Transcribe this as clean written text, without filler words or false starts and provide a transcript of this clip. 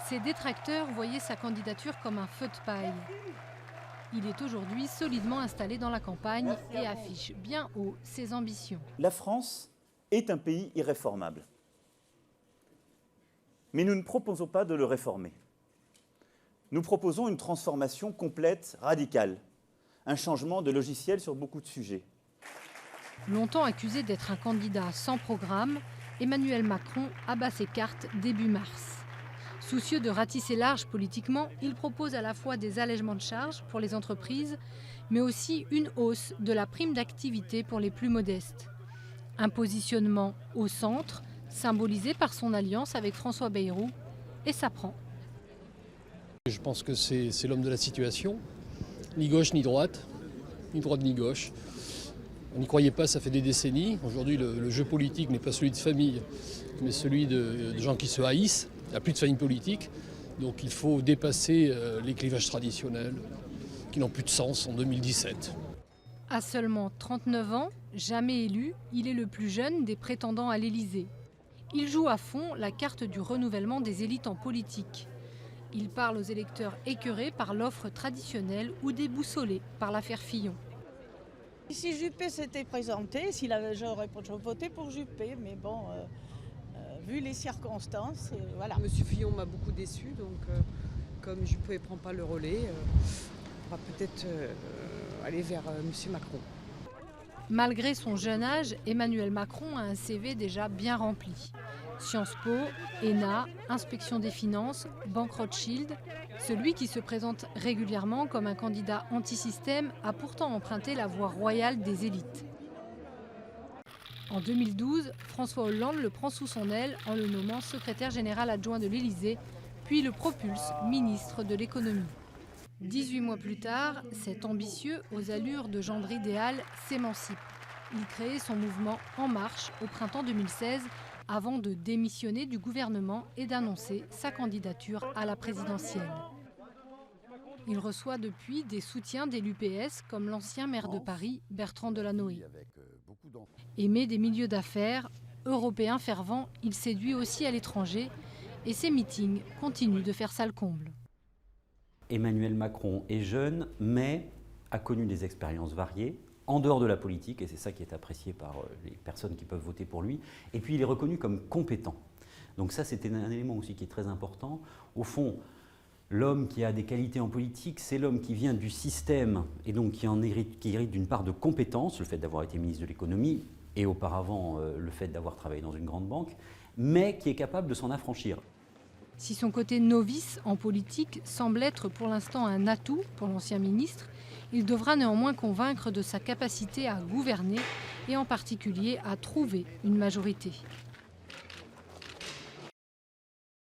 Ses détracteurs voyaient sa candidature comme un feu de paille. Il est aujourd'hui solidement installé dans la campagne et affiche bien haut ses ambitions. La France est un pays irréformable. Mais nous ne proposons pas de le réformer. Nous proposons une transformation complète, radicale, un changement de logiciel sur beaucoup de sujets. Longtemps accusé d'être un candidat sans programme, Emmanuel Macron abat ses cartes début mars. Soucieux de ratisser large politiquement, il propose à la fois des allègements de charges pour les entreprises, mais aussi une hausse de la prime d'activité pour les plus modestes. Un positionnement au centre, symbolisé par son alliance avec François Bayrou, et ça prend. Je pense que c'est l'homme de la situation, ni gauche ni droite ni gauche. On n'y croyait pas, ça fait des décennies. Aujourd'hui, le jeu politique n'est pas celui de famille, mais celui de gens qui se haïssent. Il n'y a plus de famille politique, donc il faut dépasser les clivages traditionnels qui n'ont plus de sens en 2017. À seulement 39 ans, jamais élu, il est le plus jeune des prétendants à l'Élysée. Il joue à fond la carte du renouvellement des élites en politique. Il parle aux électeurs écœurés par l'offre traditionnelle ou déboussolés par l'affaire Fillon. Si Juppé s'était présenté, j'aurais voté pour Juppé, mais bon, vu les circonstances, voilà. Monsieur Fillon m'a beaucoup déçu, donc comme Juppé ne prend pas le relais, on va peut-être aller vers Monsieur Macron. Malgré son jeune âge, Emmanuel Macron a un CV déjà bien rempli. Sciences Po, ENA, Inspection des finances, Banque Rothschild. Celui qui se présente régulièrement comme un candidat anti-système a pourtant emprunté la voie royale des élites. En 2012, François Hollande le prend sous son aile en le nommant secrétaire général adjoint de l'Élysée, puis le propulse ministre de l'économie. 18 mois plus tard, cet ambitieux aux allures de gendre idéal s'émancipe. Il crée son mouvement En Marche au printemps 2016 avant de démissionner du gouvernement et d'annoncer sa candidature à la présidentielle. Il reçoit depuis des soutiens des l'UPS comme l'ancien maire de Paris, Bertrand Delanoë. Aimé des milieux d'affaires, européen fervent, il séduit aussi à l'étranger et ses meetings continuent de faire salle comble. Emmanuel Macron est jeune, mais a connu des expériences variées, en dehors de la politique, et c'est ça qui est apprécié par les personnes qui peuvent voter pour lui. Et puis il est reconnu comme compétent. Donc ça, c'était un élément aussi qui est très important. Au fond, l'homme qui a des qualités en politique, c'est l'homme qui vient du système et donc qui hérite d'une part de compétence, le fait d'avoir été ministre de l'économie et auparavant le fait d'avoir travaillé dans une grande banque, mais qui est capable de s'en affranchir. Si son côté novice en politique semble être pour l'instant un atout pour l'ancien ministre, il devra néanmoins convaincre de sa capacité à gouverner et en particulier à trouver une majorité.